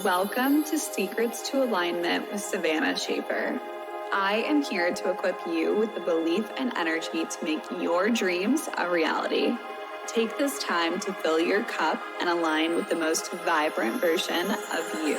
Welcome to Secrets to Alignment with Savannah Schaffer. I am here to equip you with the belief and energy to make your dreams a reality. Take this time to fill your cup and align with the most vibrant version of you.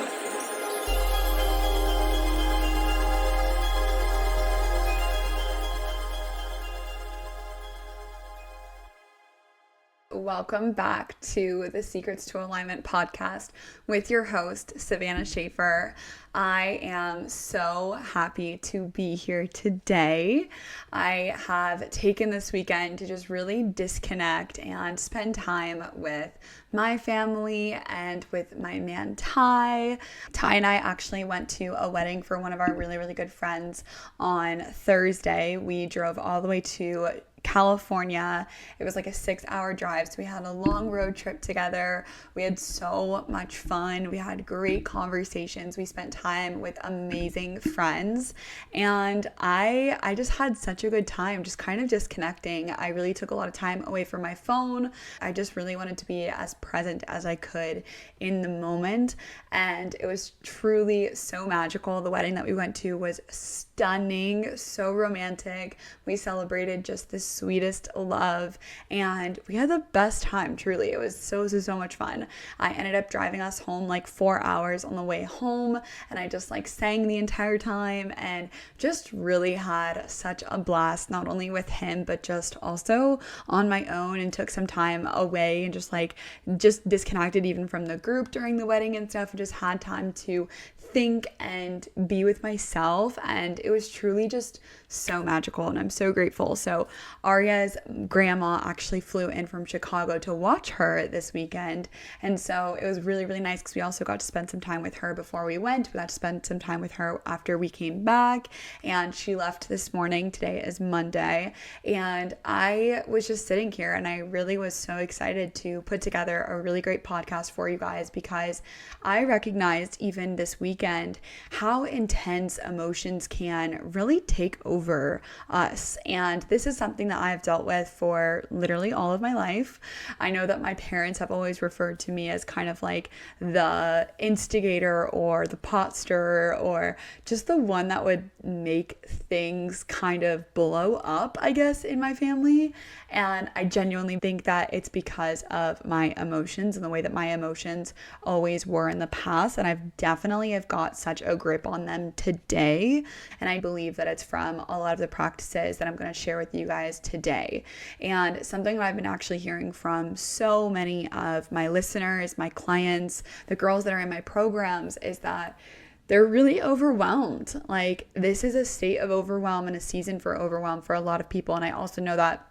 Welcome back to the Secrets to Alignment podcast with your host, Savannah Schaffer. I am so happy to be here today. I have taken this weekend to just really disconnect and spend time with my family and with my man, Ty. Ty and I actually went to a wedding for one of our really, really good friends on Thursday. We drove all the way to California. It was like a 6-hour drive, so we had a long road trip together. We had so much fun. We had great conversations. We spent time with amazing friends, and I just had such a good time just kind of disconnecting. I really took a lot of time away from my phone. I just really wanted to be as present as I could in the moment, and it was truly so magical. The wedding that we went to was stunning, so romantic. We celebrated just the sweetest love, and we had the best time. Truly, it was so much fun. I ended up driving us home like 4 hours on the way home, and I just like sang the entire time and just really had such a blast, not only with him but just also on my own, and took some time away and just disconnected even from the group during the wedding and stuff, and just had time to think and be with myself, and it was truly just so magical, and I'm so grateful. So Arya's grandma actually flew in from Chicago to watch her this weekend, and so it was really, really nice because we also got to spend some time with her before we went. We got to spend some time with her after we came back, and she left this morning. Today is Monday, and I was just sitting here, and I really was so excited to put together a really great podcast for you guys, because I recognized even this weekend how intense emotions can really take over us. And this is something that I've dealt with for literally all of my life. I know that my parents have always referred to me as kind of like the instigator or the pot stirrer, or just the one that would make things kind of blow up, I guess, in my family. And I genuinely think that it's because of my emotions and the way that my emotions always were in the past. And I've definitely have got such a grip on them today. And I believe that it's from a lot of the practices that I'm going to share with you guys today. And something that I've been actually hearing from so many of my listeners, my clients, the girls that are in my programs, is that they're really overwhelmed. Like, this is a state of overwhelm and a season for overwhelm for a lot of people. And I also know that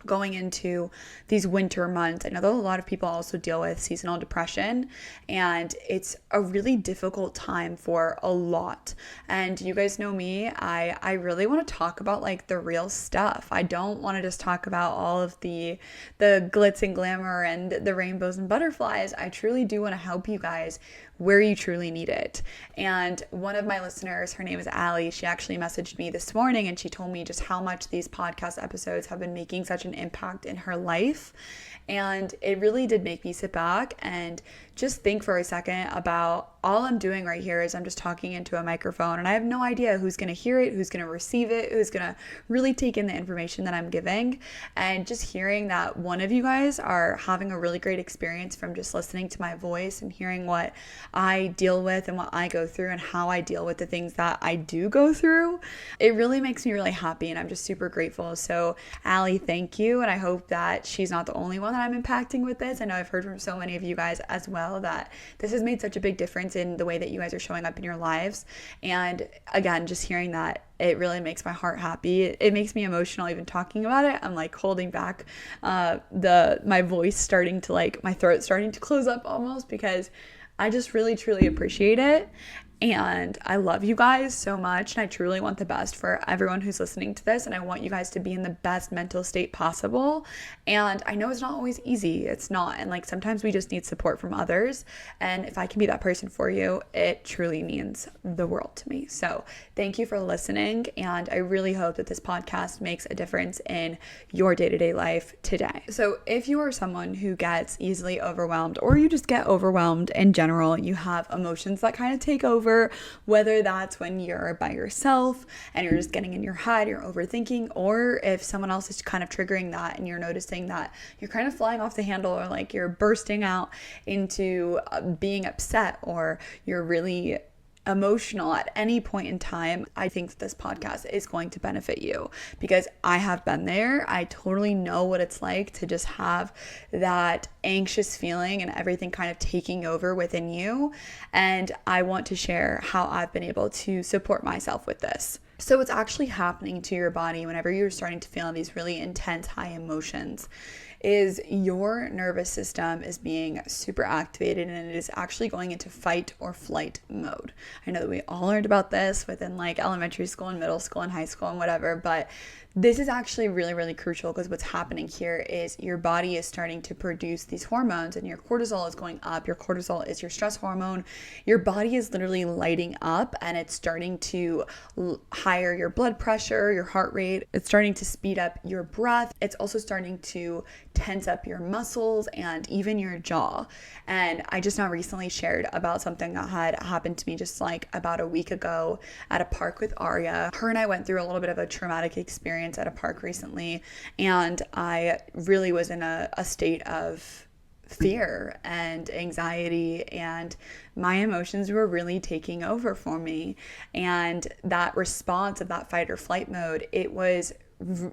going into these winter months, I know that a lot of people also deal with seasonal depression, and it's a really difficult time for a lot. And you guys know me, I really want to talk about like the real stuff. I don't want to just talk about all of the glitz and glamour and the rainbows and butterflies. I truly do want to help you guys where you truly need it. And one of my listeners, her name is Allie, she actually messaged me this morning, and she told me just how much these podcast episodes have been making such an impact in her life. And it really did make me sit back and just think for a second about all I'm doing right here is I'm just talking into a microphone, and I have no idea who's going to hear it, who's going to receive it, who's going to really take in the information that I'm giving. And just hearing that one of you guys are having a really great experience from just listening to my voice and hearing what I deal with and what I go through and how I deal with the things that I do go through, it really makes me really happy, and I'm just super grateful. So Allie, thank you. And I hope that she's not the only one that I'm impacting with this. I know I've heard from so many of you guys as well that this has made such a big difference in the way that you guys are showing up in your lives. And again, just hearing that, it really makes my heart happy. It makes me emotional even talking about it. I'm like holding back my voice starting to, like, my throat starting to close up almost, because I just really truly appreciate it. And I love you guys so much, and I truly want the best for everyone who's listening to this, and I want you guys to be in the best mental state possible. And I know it's not always easy. It's not. And like sometimes we just need support from others. And if I can be that person for you, it truly means the world to me. So thank you for listening. And I really hope that this podcast makes a difference in your day-to-day life today. So if you are someone who gets easily overwhelmed, or you just get overwhelmed in general, you have emotions that kind of take over, whether that's when you're by yourself and you're just getting in your head, you're overthinking, or if someone else is kind of triggering that and you're noticing that you're kind of flying off the handle, or like you're bursting out into being upset, or you're really emotional at any point in time, I think that this podcast is going to benefit you, because I have been there. I totally know what it's like to just have that anxious feeling and everything kind of taking over within you. And I want to share how I've been able to support myself with this. So what's actually happening to your body whenever you're starting to feel these really intense high emotions is your nervous system is being super activated, and it is actually going into fight or flight mode. I know that we all learned about this within like elementary school and middle school and high school and whatever, but this is actually really, really crucial, because what's happening here is your body is starting to produce these hormones, and your cortisol is going up. Your cortisol is your stress hormone. Your body is literally lighting up, and it's starting to higher your blood pressure, your heart rate. It's starting to speed up your breath. It's also starting to tense up your muscles and even your jaw. And I just now recently shared about something that had happened to me just like about a week ago at a park with Aria. Her and I went through a little bit of a traumatic experience at a park recently, and I really was in a state of fear and anxiety, and my emotions were really taking over for me. And that response of that fight or flight mode, it was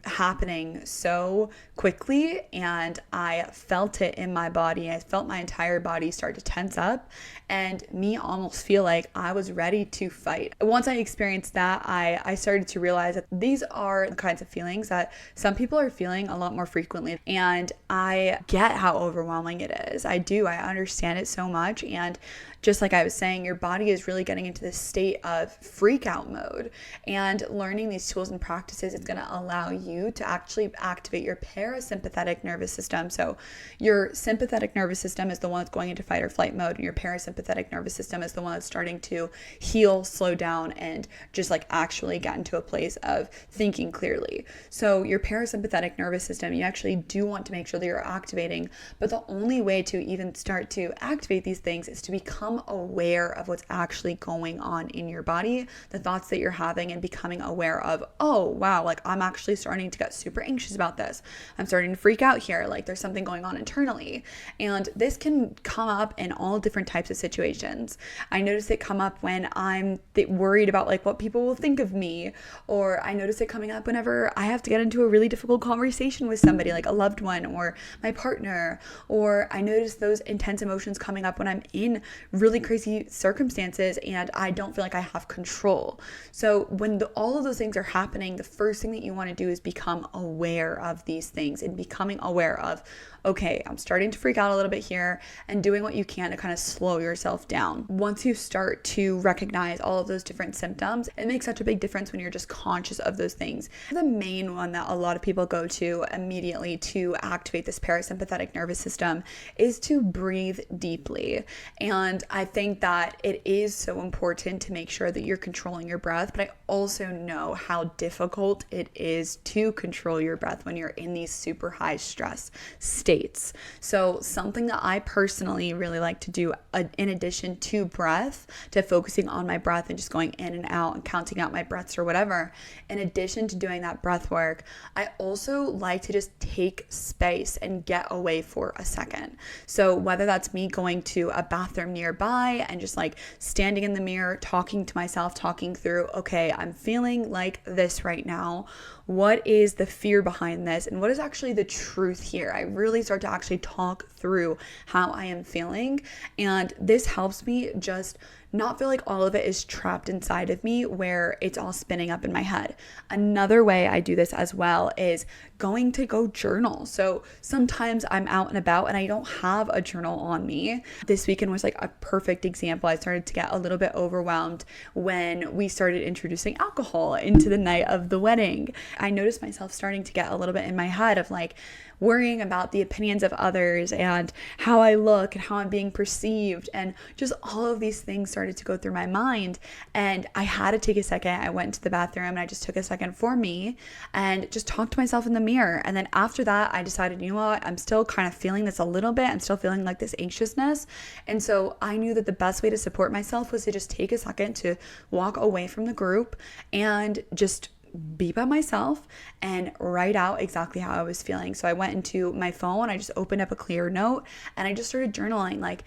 happening so quickly, and I felt it in my body. I felt my entire body start to tense up and me almost feel like I was ready to fight. Once I experienced that, I started to realize that these are the kinds of feelings that some people are feeling a lot more frequently, and I get how overwhelming it is. I understand it so much. And just like I was saying, your body is really getting into this state of freak out mode, and learning these tools and practices is going to allow you to actually activate your parasympathetic nervous system. So your sympathetic nervous system is the one that's going into fight or flight mode, and your parasympathetic nervous system is the one that's starting to heal, slow down, and just like actually get into a place of thinking clearly. So your parasympathetic nervous system, you actually do want to make sure that you're activating, but the only way to even start to activate these things is to become aware of what's actually going on in your body, the thoughts that you're having, and becoming aware of, oh wow, like I'm actually starting to get super anxious about this. I'm starting to freak out here. Like there's something going on internally. And this can come up in all different types of situations. I notice it come up when I'm worried about like what people will think of me, or I notice it coming up whenever I have to get into a really difficult conversation with somebody, like a loved one or my partner, or I notice those intense emotions coming up when I'm in really crazy circumstances and I don't feel like I have control. So when all of those things are happening, the first thing that you want to do is become aware of these things, and becoming aware of, okay, I'm starting to freak out a little bit here, and doing what you can to kind of slow yourself down. Once you start to recognize all of those different symptoms, it makes such a big difference when you're just conscious of those things. The main one that a lot of people go to immediately to activate this parasympathetic nervous system is to breathe deeply. And I think that it is so important to make sure that you're controlling your breath, but I also know how difficult it is to control your breath when you're in these super high stress states. So something that I personally really like to do, in addition to breath, to focusing on my breath and just going in and out and counting out my breaths or whatever, in addition to doing that breath work, I also like to just take space and get away for a second. So whether that's me going to a bathroom nearby and just like standing in the mirror, talking to myself, talking through, okay, I'm feeling like this right now. What is the fear behind this? And what is actually the truth here? I really start to actually talk through how I am feeling. And this helps me just not feel like all of it is trapped inside of me where it's all spinning up in my head. Another way I do this as well is going to go journal. So sometimes I'm out and about and I don't have a journal on me. This weekend was like a perfect example. I started to get a little bit overwhelmed when we started introducing alcohol into the night of the wedding. I noticed myself starting to get a little bit in my head of like worrying about the opinions of others and how I look and how I'm being perceived, and just all of these things started to go through my mind. And I had to take a second. I went to the bathroom and I just took a second for me and just talked to myself in the mirror. And then after that, I decided, you know what, I'm still kind of feeling this a little bit. I'm still feeling like this anxiousness. And so I knew that the best way to support myself was to just take a second to walk away from the group and just be by myself and write out exactly how I was feeling. So I went into my phone, I just opened up a clear note and I just started journaling like,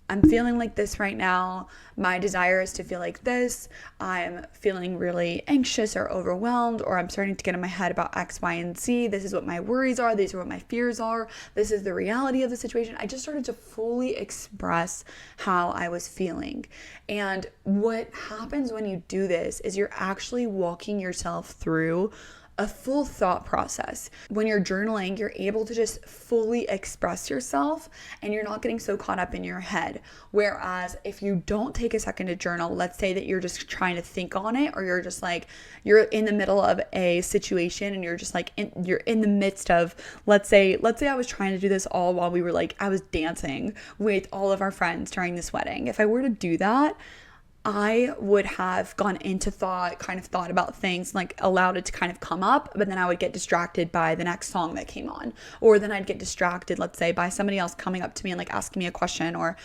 I'm feeling like this right now. My desire is to feel like this. I'm feeling really anxious or overwhelmed, or I'm starting to get in my head about X, Y, and Z. This is what my worries are. These are what my fears are. This is the reality of the situation. I just started to fully express how I was feeling. And what happens when you do this is you're actually walking yourself through a full thought process. When you're journaling, you're able to just fully express yourself and you're not getting so caught up in your head. Whereas if you don't take a second to journal, let's say that you're just trying to think on it, or you're just like, you're in the middle of a situation and you're just like, you're in the midst of, let's say I was trying to do this all while we were like, I was dancing with all of our friends during this wedding. If I were to do that, I would have gone into thought about things, like allowed it to kind of come up, but then I would get distracted by the next song that came on. Or then I'd get distracted, let's say, by somebody else coming up to me and like asking me a question, or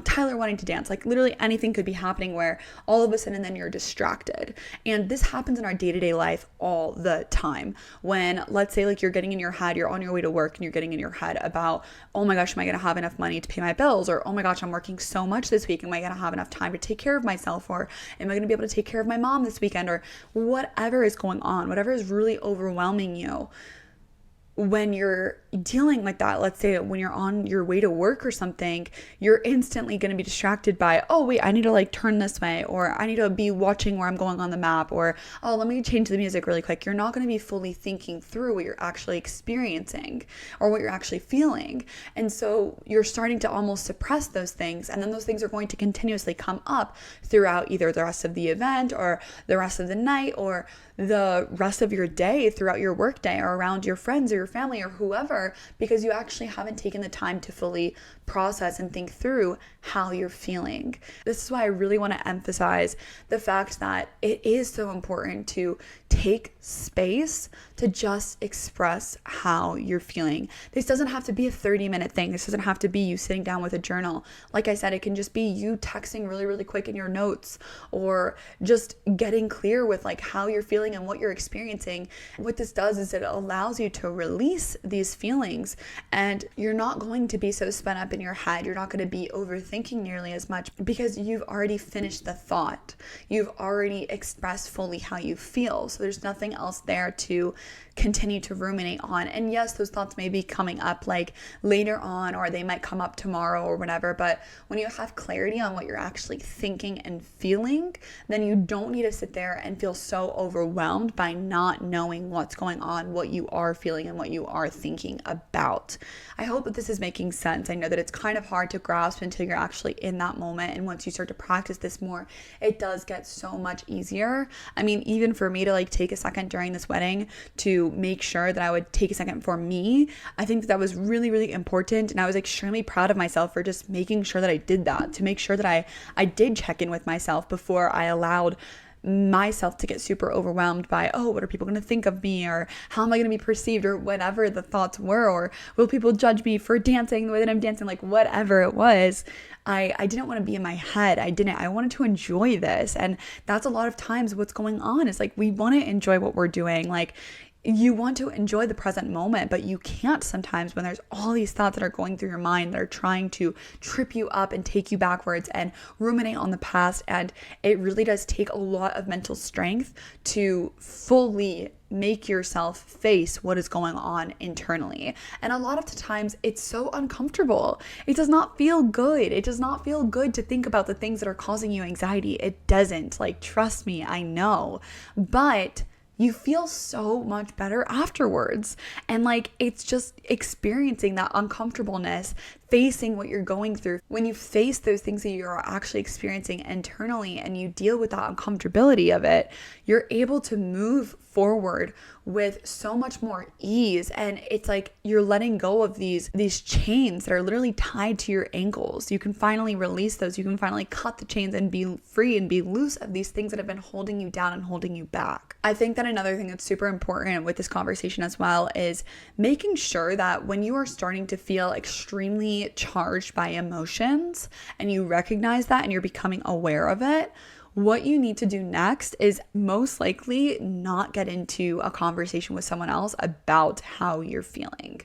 Tyler wanting to dance. Like literally anything could be happening where all of a sudden then you're distracted. And this happens in our day-to-day life all the time. When, let's say, like you're getting in your head, you're on your way to work and you're getting in your head about, oh my gosh, am I going to have enough money to pay my bills? Or, oh my gosh, I'm working so much this week. Am I going to have enough time to take care of myself? Or am I going to be able to take care of my mom this weekend? Or whatever is going on, whatever is really overwhelming you. When you're dealing like that, let's say when you're on your way to work or something, you're instantly going to be distracted by, oh wait, I need to like turn this way, or I need to be watching where I'm going on the map, or oh, let me change the music really quick. You're not going to be fully thinking through what you're actually experiencing or what you're actually feeling. And so you're starting to almost suppress those things, and then those things are going to continuously come up throughout either the rest of the event or the rest of the night or the rest of your day, throughout your work day, or around your friends or your family or whoever, because you actually haven't taken the time to fully process and think through how you're feeling. This is why I really want to emphasize the fact that it is so important to take space to just express how you're feeling. This doesn't have to be a 30-minute thing. This doesn't have to be you sitting down with a journal. Like I said, it can just be you texting really, really quick in your notes, or just getting clear with like how you're feeling and what you're experiencing. What this does is it allows you to release these feelings, and you're not going to be so spun up in your head. You're not going to be overthinking nearly as much because you've already finished the thought. You've already expressed fully how you feel. So there's nothing else there to continue to ruminate on. And yes, those thoughts may be coming up like later on, or they might come up tomorrow or whatever. But when you have clarity on what you're actually thinking and feeling, then you don't need to sit there and feel so overwhelmed by not knowing what's going on, what you are feeling, and what you are thinking about. I hope that this is making sense. I know that it's kind of hard to grasp until you're actually in that moment. And once you start to practice this more, it does get so much easier. I mean, even for me to like take a second during this wedding to make sure that I would take a second for me, I think that was really, really important. And I was extremely proud of myself for just making sure that I did that, to make sure that I did check in with myself before I allowed myself to get super overwhelmed by, oh, what are people going to think of me, or how am I going to be perceived, or whatever the thoughts were, or will people judge me for dancing the way that I'm dancing, like whatever it was. I didn't want to be in my head. I wanted to enjoy this. And that's a lot of times what's going on is like, we want to enjoy what we're doing. Like, you want to enjoy the present moment, but you can't sometimes when there's all these thoughts that are going through your mind that are trying to trip you up and take you backwards and ruminate on the past. And it really does take a lot of mental strength to fully make yourself face what is going on internally. And a lot of the times it's so uncomfortable. It does not feel good. It does not feel good to think about the things that are causing you anxiety. It doesn't. Like, trust me, I know. But you feel so much better afterwards. And like, it's just experiencing that uncomfortableness, facing what you're going through. When you face those things that you're actually experiencing internally and you deal with that uncomfortability of it, you're able to move forward with so much more ease. And it's like you're letting go of these chains that are literally tied to your ankles. You can finally release those. You can finally cut the chains and be free and be loose of these things that have been holding you down and holding you back. I think that another thing that's super important with this conversation as well is making sure that when you are starting to feel extremely charged by emotions and you recognize that and you're becoming aware of it, what you need to do next is most likely not get into a conversation with someone else about how you're feeling,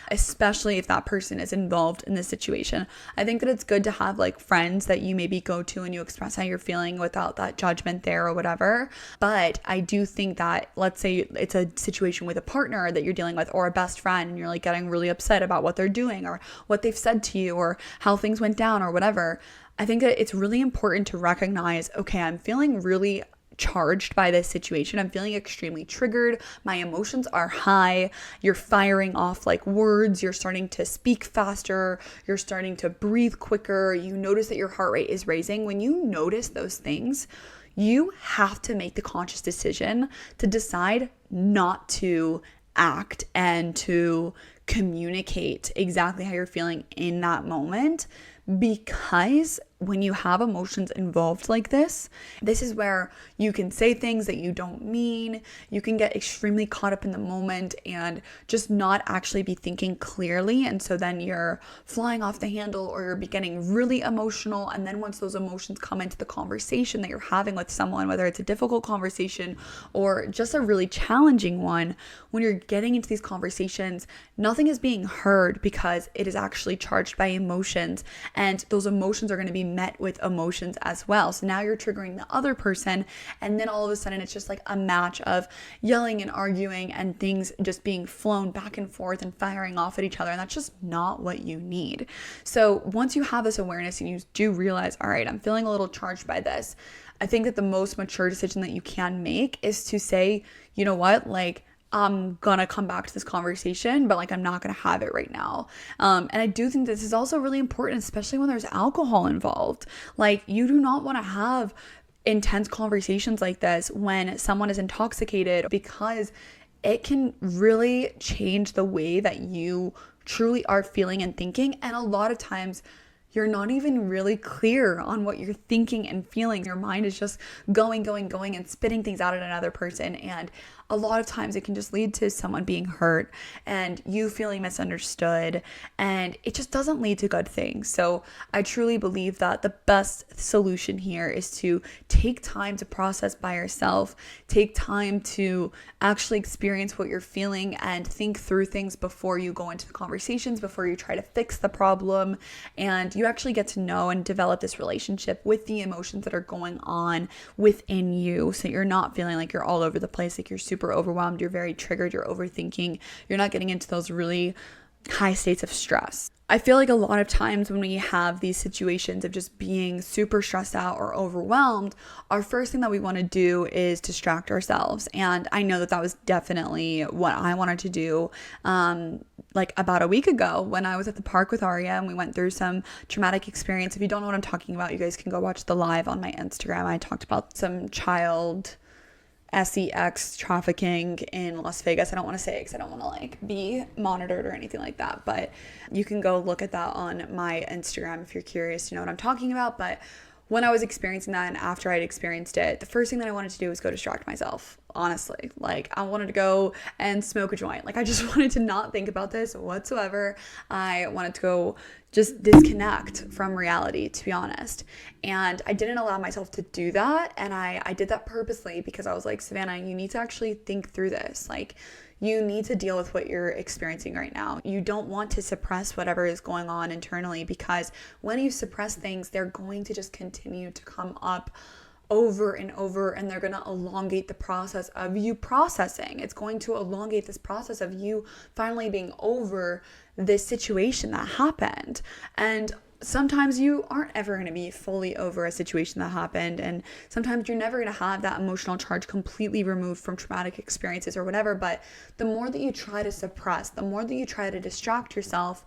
especially if that person is involved in the situation. I think that it's good to have like friends that you maybe go to and you express how you're feeling without that judgment there or whatever. But I do think that, let's say it's a situation with a partner that you're dealing with or a best friend and you're like getting really upset about what they're doing or what they've said to you or how things went down or whatever. I think that it's really important to recognize, okay, I'm feeling really charged by this situation. I'm feeling extremely triggered. My emotions are high. You're firing off like words. You're starting to speak faster. You're starting to breathe quicker. You notice that your heart rate is raising. When you notice those things, you have to make the conscious decision to decide not to act and to communicate exactly how you're feeling in that moment. Because when you have emotions involved like this is where you can say things that you don't mean. You can get extremely caught up in the moment and just not actually be thinking clearly. And so then you're flying off the handle or you're getting really emotional. And then once those emotions come into the conversation that you're having with someone, whether it's a difficult conversation or just a really challenging one, when you're getting into these conversations, nothing is being heard because it is actually charged by emotions. And those emotions are going to be met with emotions as well. So now you're triggering the other person, and then all of a sudden it's just like a match of yelling and arguing and things just being flown back and forth and firing off at each other. And that's just not what you need. So once you have this awareness and you do realize, all right, I'm feeling a little charged by this, I think that the most mature decision that you can make is to say, you know what, like, I'm gonna come back to this conversation, but like I'm not gonna have it right now. And I do think this is also really important, especially when there's alcohol involved. Like, you do not want to have intense conversations like this when someone is intoxicated, because it can really change the way that you truly are feeling and thinking. And a lot of times you're not even really clear on what you're thinking and feeling. Your mind is just going and spitting things out at another person. And a lot of times it can just lead to someone being hurt and you feeling misunderstood, and it just doesn't lead to good things. So I truly believe that the best solution here is to take time to process by yourself, take time to actually experience what you're feeling and think through things before you go into the conversations, before you try to fix the problem, and you actually get to know and develop this relationship with the emotions that are going on within you, so you're not feeling like you're all over the place, like you're super overwhelmed, you're very triggered, you're overthinking, you're not getting into those really high states of stress. I feel like a lot of times when we have these situations of just being super stressed out or overwhelmed, our first thing that we want to do is distract ourselves. And I know that that was definitely what I wanted to do like about a week ago when I was at the park with Arya and we went through some traumatic experience. If you don't know what I'm talking about, you guys can go watch the live on my Instagram. I talked about some child sex trafficking in Las Vegas. I don't want to say it because I don't want to like be monitored or anything like that, but you can go look at that on my Instagram if you're curious to know what I'm talking about. But when I was experiencing that and after I'd experienced it, the first thing that I wanted to do was go distract myself. Honestly, like I wanted to go and smoke a joint. Like I just wanted to not think about this whatsoever. I wanted to go just disconnect from reality, to be honest. And I didn't allow myself to do that. And I did that purposely because I was like, Savannah, you need to actually think through this. Like, you need to deal with what you're experiencing right now. You don't want to suppress whatever is going on internally, because when you suppress things, they're going to just continue to come up over and over, and they're going to elongate the process of you processing. It's going to elongate this process of you finally being over this situation that happened. And sometimes you aren't ever going to be fully over a situation that happened, and sometimes you're never going to have that emotional charge completely removed from traumatic experiences or whatever. But the more that you try to suppress, the more that you try to distract yourself,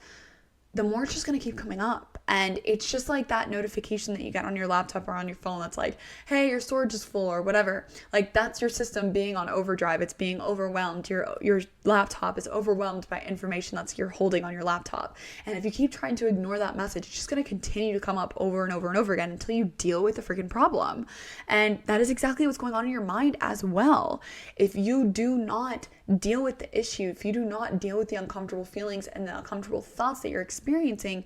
the more it's just going to keep coming up. And it's just like that notification that you get on your laptop or on your phone that's like, hey, your storage is full or whatever. Like, that's your system being on overdrive. It's being overwhelmed. Your laptop is overwhelmed by information that's you're holding on your laptop. And if you keep trying to ignore that message, it's just going to continue to come up over and over and over again until you deal with the freaking problem. And that is exactly what's going on in your mind as well. If you do not deal with the issue, if you do not deal with the uncomfortable feelings and the uncomfortable thoughts that you're experiencing,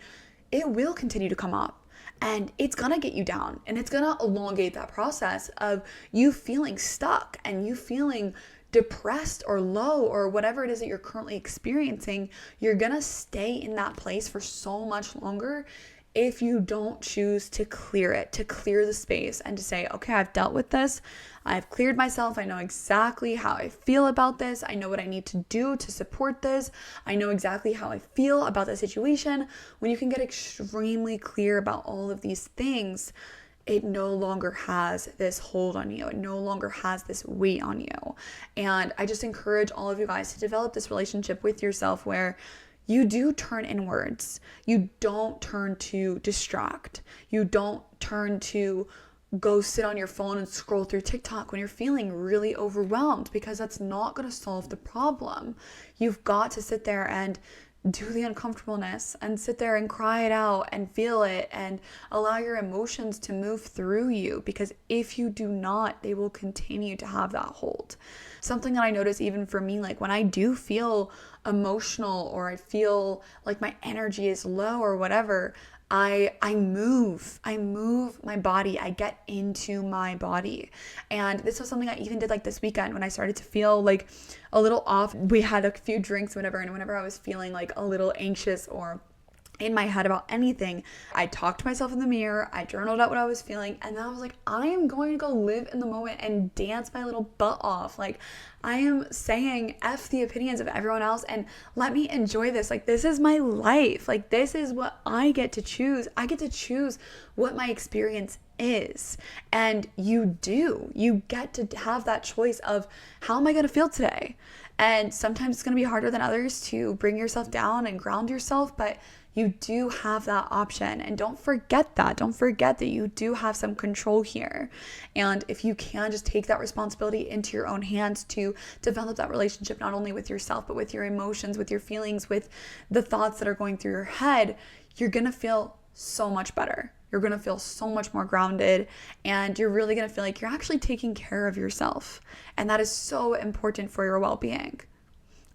it will continue to come up, and it's gonna get you down, and it's gonna elongate that process of you feeling stuck and you feeling depressed or low or whatever it is that you're currently experiencing. You're gonna stay in that place for so much longer if you don't choose to clear it, to clear the space and to say, okay, I've dealt with this. I've cleared myself. I know exactly how I feel about this. I know what I need to do to support this. I know exactly how I feel about the situation. When you can get extremely clear about all of these things, it no longer has this hold on you. It no longer has this weight on you. And I just encourage all of you guys to develop this relationship with yourself where you do turn inwards. You don't turn to distract. You don't turn to go sit on your phone and scroll through TikTok when you're feeling really overwhelmed, because that's not going to solve the problem. You've got to sit there and do the uncomfortableness and sit there and cry it out and feel it and allow your emotions to move through you, because if you do not, they will continue to have that hold. Something that I notice even for me, like when I do feel emotional or I feel like my energy is low or whatever, I move my body. I get into my body. And this was something I even did like this weekend when I started to feel like a little off. We had a few drinks, whatever. And whenever I was feeling like a little anxious or in my head about anything, I talked to myself in the mirror, I journaled out what I was feeling, and then I was like, I am going to go live in the moment and dance my little butt off. Like, I am saying F the opinions of everyone else and let me enjoy this. Like, this is my life. Like, this is what I get to choose. I get to choose what my experience is. And you get to have that choice of, how am I going to feel today? And sometimes it's going to be harder than others to bring yourself down and ground yourself, but you do have that option. And don't forget that you do have some control here. And if you can just take that responsibility into your own hands to develop that relationship, not only with yourself, but with your emotions, with your feelings, with the thoughts that are going through your head, you're going to feel so much better. You're going to feel so much more grounded, and you're really going to feel like you're actually taking care of yourself. And that is so important for your well-being.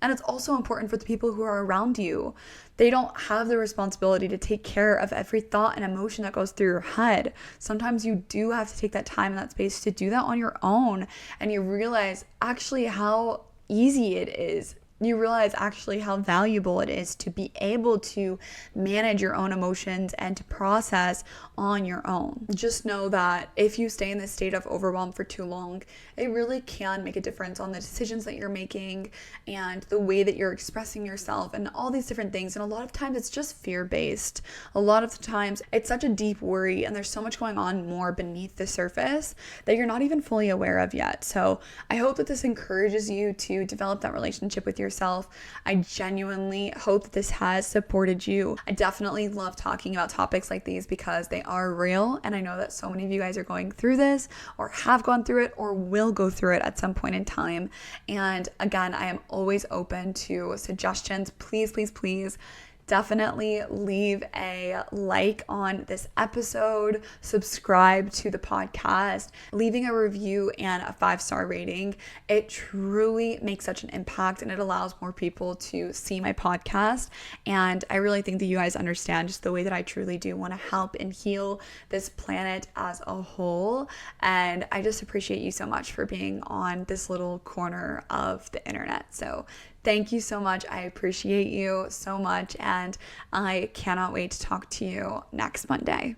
And it's also important for the people who are around you. They don't have the responsibility to take care of every thought and emotion that goes through your head. Sometimes you do have to take that time and that space to do that on your own. And you realize actually how easy it is. You realize actually how valuable it is to be able to manage your own emotions and to process on your own. Just know that if you stay in this state of overwhelm for too long, it really can make a difference on the decisions that you're making and the way that you're expressing yourself and all these different things. And a lot of times it's just fear-based. A lot of the times it's such a deep worry and there's so much going on more beneath the surface that you're not even fully aware of yet. So I hope that this encourages you to develop that relationship with yourself. I genuinely hope that this has supported you. I definitely love talking about topics like these because they are real, and I know that so many of you guys are going through this or have gone through it or will go through it at some point in time. And again, I am always open to suggestions. Please definitely leave a like on this episode, subscribe to the podcast, leaving a review and a 5-star rating. It truly makes such an impact, and it allows more people to see my podcast. And I really think that you guys understand just the way that I truly do want to help and heal this planet as a whole. And I just appreciate you so much for being on this little corner of the internet. So thank you so much. I appreciate you so much, and I cannot wait to talk to you next Monday.